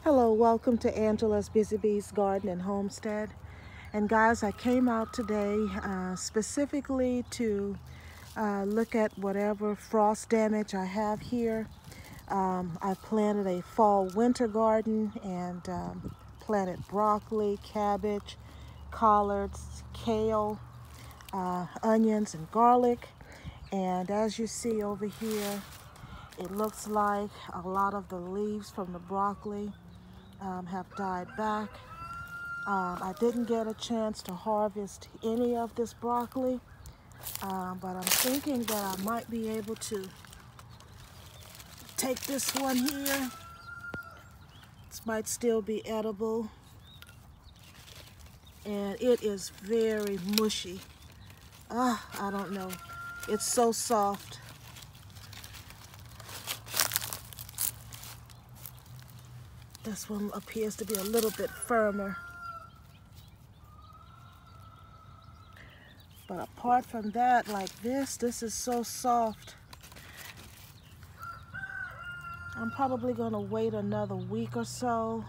Hello, welcome to Angela's Busy Bees Garden and Homestead. And guys, I came out today specifically to look at whatever frost damage I have here. I planted a fall-winter garden and planted broccoli, cabbage, collards, kale, onions, and garlic. And as you see over here, it looks like a lot of the leaves from the broccoli have died back. I didn't get a chance to harvest any of this broccoli, but I'm thinking that I might be able to take this one here. This might still be edible, and it is very mushy. I don't know. It's so soft. This one appears to be a little bit firmer. But apart from that, like this is so soft. I'm probably gonna wait another week or so.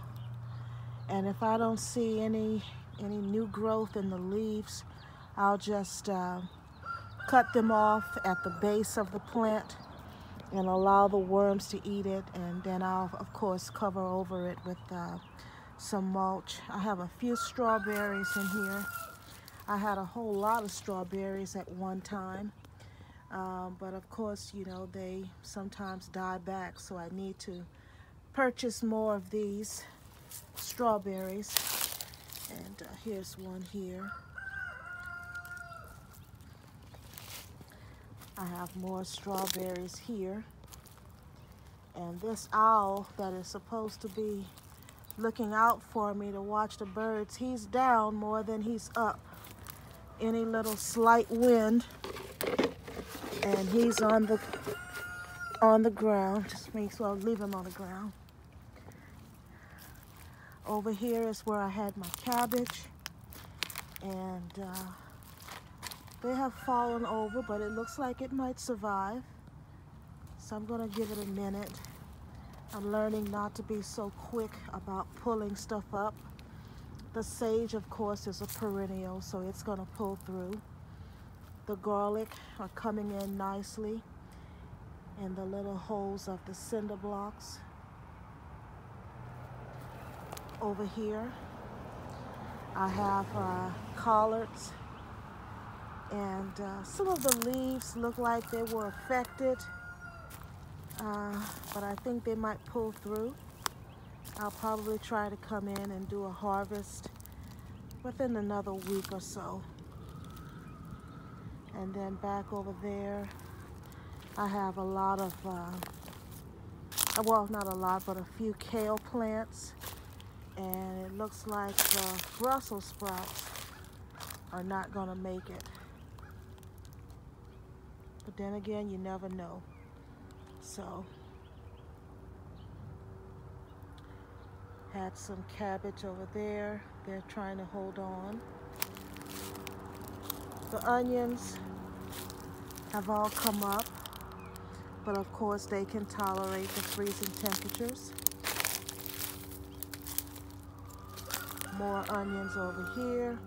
And if I don't see any new growth in the leaves, I'll just cut them off at the base of the plant and allow the worms to eat it, and then I'll of course cover over it with some mulch. I have a few strawberries in here. I had a whole lot of strawberries at one time, but of course, you know, they sometimes die back, so I need to purchase more of these strawberries. And here's one here. I have more strawberries here. And this owl that is supposed to be looking out for me to watch the birds, he's down more than he's up. Any little slight wind and he's on the ground. Just makes well leave him on the ground. Over here is where I had my cabbage, and they have fallen over, but it looks like it might survive. So I'm gonna give it a minute. I'm learning not to be so quick about pulling stuff up. The sage, of course, is a perennial, so it's gonna pull through. The garlic are coming in nicely in the little holes of the cinder blocks. Over here, I have collards, and some of the leaves look like they were affected, but I think they might pull through. I'll probably try to come in and do a harvest within another week or so. And then back over there, I have a lot of, well, not a lot, but a few kale plants. And it looks like the Brussels sprouts are not gonna make it. But then again, you never know. So, had some cabbage over there. They're trying to hold on. The onions have all come up, but of course they can tolerate the freezing temperatures. More onions over here,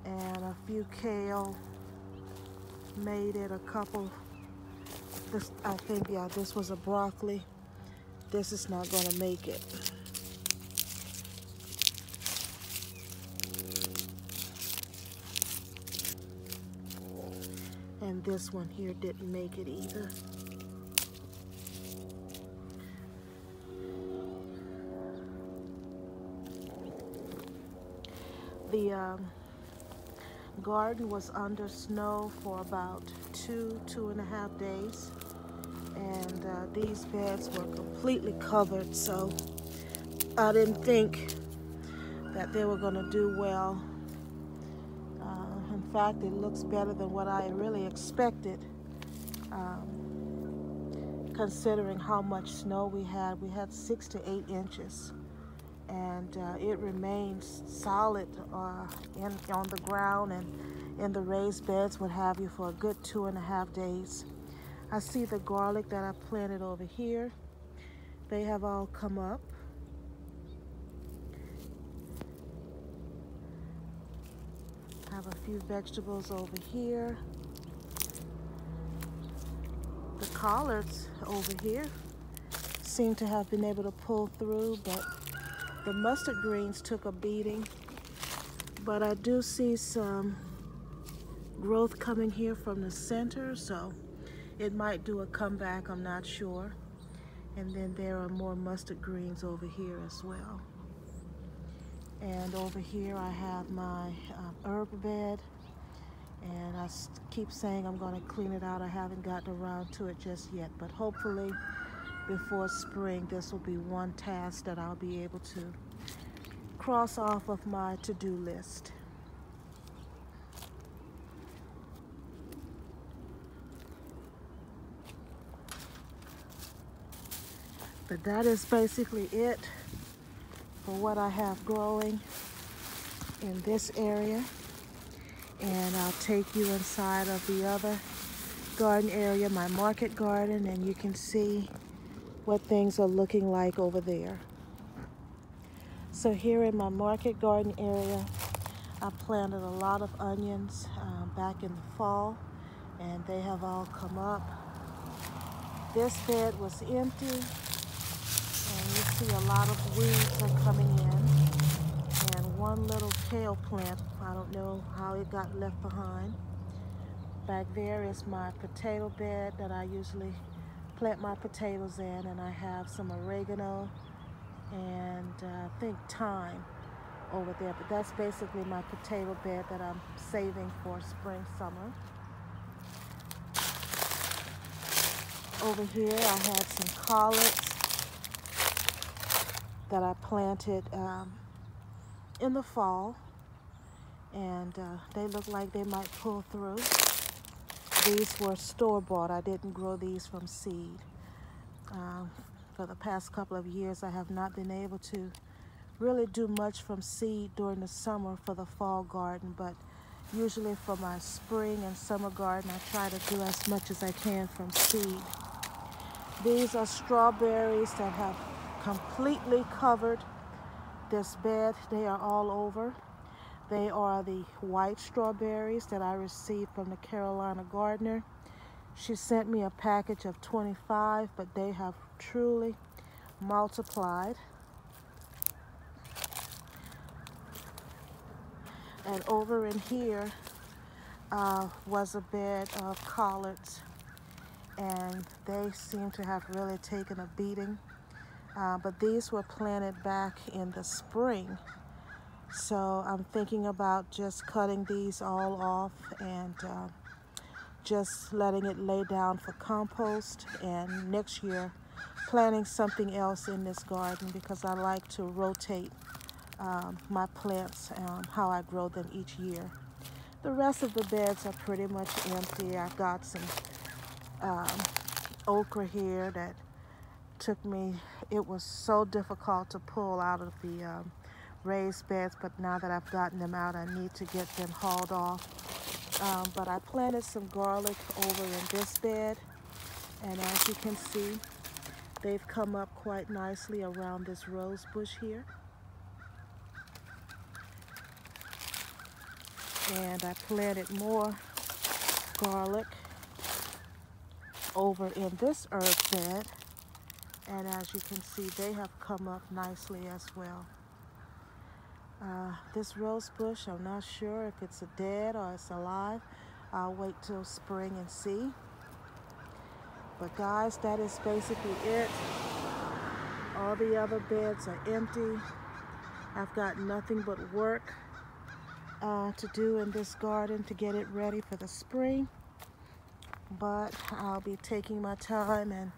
and a few kale. Made it a couple. This, I think, yeah, this was a broccoli. This is not going to make it. And this one here didn't make it either. The garden was under snow for about 2.5 days, and these beds were completely covered, so I didn't think that they were going to do well. In fact, it looks better than what I really expected, considering how much snow we had. We had 6 to 8 inches. And it remains solid on the ground and in the raised beds, what have you, for a good 2.5 days. I see the garlic that I planted over here. They have all come up. have a few vegetables over here. The collards over here seem to have been able to pull through, but the mustard greens took a beating. But I do see some growth coming here from the center, so it might do a comeback, I'm not sure. And then there are more mustard greens over here as well. And over here I have my herb bed, and I keep saying I'm going to clean it out. I haven't gotten around to it just yet, but hopefully before spring this will be one task that I'll be able to cross off of my to-do list. But that is basically it for what I have growing in this area. And I'll take you inside of the other garden area, my market garden, and you can see what things are looking like over there. So here in my market garden area, I planted a lot of onions back in the fall, and they have all come up. This bed was empty, and you see a lot of weeds are coming in, and one little kale plant, I don't know how it got left behind. Back there is my potato bed that I usually plant my potatoes in, and I have some oregano and I think thyme over there, but that's basically my potato bed that I'm saving for spring, summer. Over here I had some collards that I planted in the fall, and they look like they might pull through. These were store-bought. I didn't grow these from seed. For the past couple of years I have not been able to really do much from seed during the summer for the fall garden, but usually for my spring and summer garden I try to do as much as I can from seed. These are strawberries that have completely covered this bed. They are all over. They are the white strawberries that I received from the Carolina gardener. She sent me a package of 25, but they have truly multiplied. And over in here was a bed of collards, and they seem to have really taken a beating. But these were planted back in the spring. So I'm thinking about just cutting these all off and just letting it lay down for compost, and next year planting something else in this garden, because I like to rotate my plants, how I grow them each year. The rest of the beds are pretty much empty. I've got some okra here that took me, it was so difficult to pull out of the raised beds, but now that I've gotten them out, I need to get them hauled off. But I planted some garlic over in this bed, and as you can see, they've come up quite nicely around this rose bush here. And I planted more garlic over in this herb bed, and as you can see, they have come up nicely as well. This rose bush, I'm not sure if it's dead or it's alive. I'll wait till spring and see. But guys, that is basically it. All the other beds are empty. I've got nothing but work to do in this garden to get it ready for the spring. But I'll be taking my time and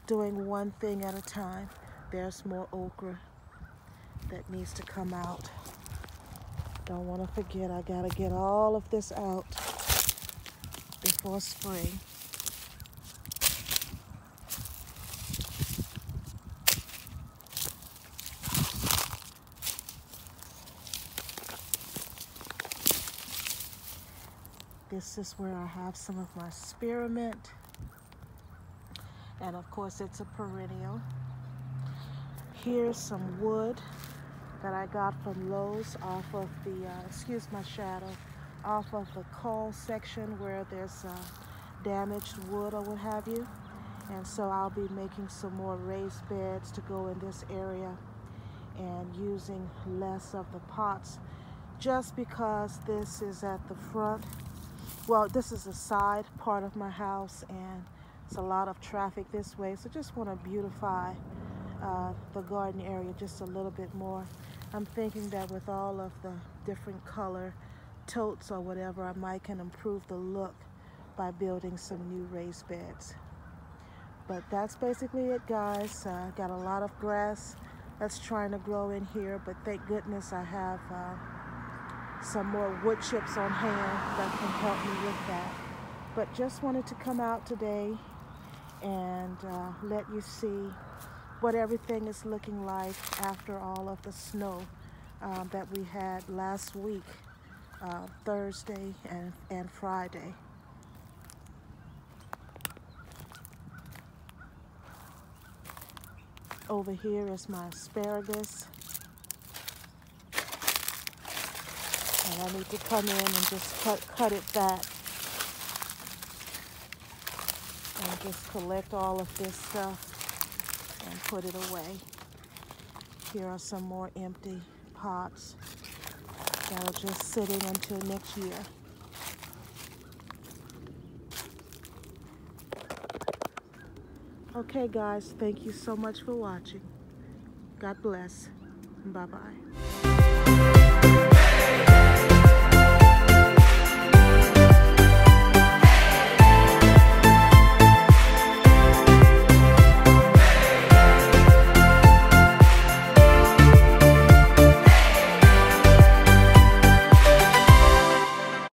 doing one thing at a time. There's more okra that needs to come out. Don't want to forget, I gotta get all of this out before spring. This is where I have some of my spearmint, and of course it's a perennial. Here's some wood that I got from Lowe's off of the, excuse my shadow, off of the cull section where there's damaged wood or what have you. And so I'll be making some more raised beds to go in this area and using less of the pots, just because this is at the front. Well, this is the side part of my house and it's a lot of traffic this way. So just want to beautify the garden area just a little bit more. I'm thinking that with all of the different color totes or whatever, I might can improve the look by building some new raised beds. But that's basically it, guys. Got a lot of grass that's trying to grow in here, but thank goodness I have some more wood chips on hand that can help me with that. But just wanted to come out today and let you see what everything is looking like after all of the snow that we had last week, Thursday and Friday. Over here is my asparagus. And I need to come in and just cut it back. And just collect all of this stuff and put it away. Here are some more empty pots that are just sitting until next year. Okay, guys, thank you so much for watching. God bless. Bye-bye.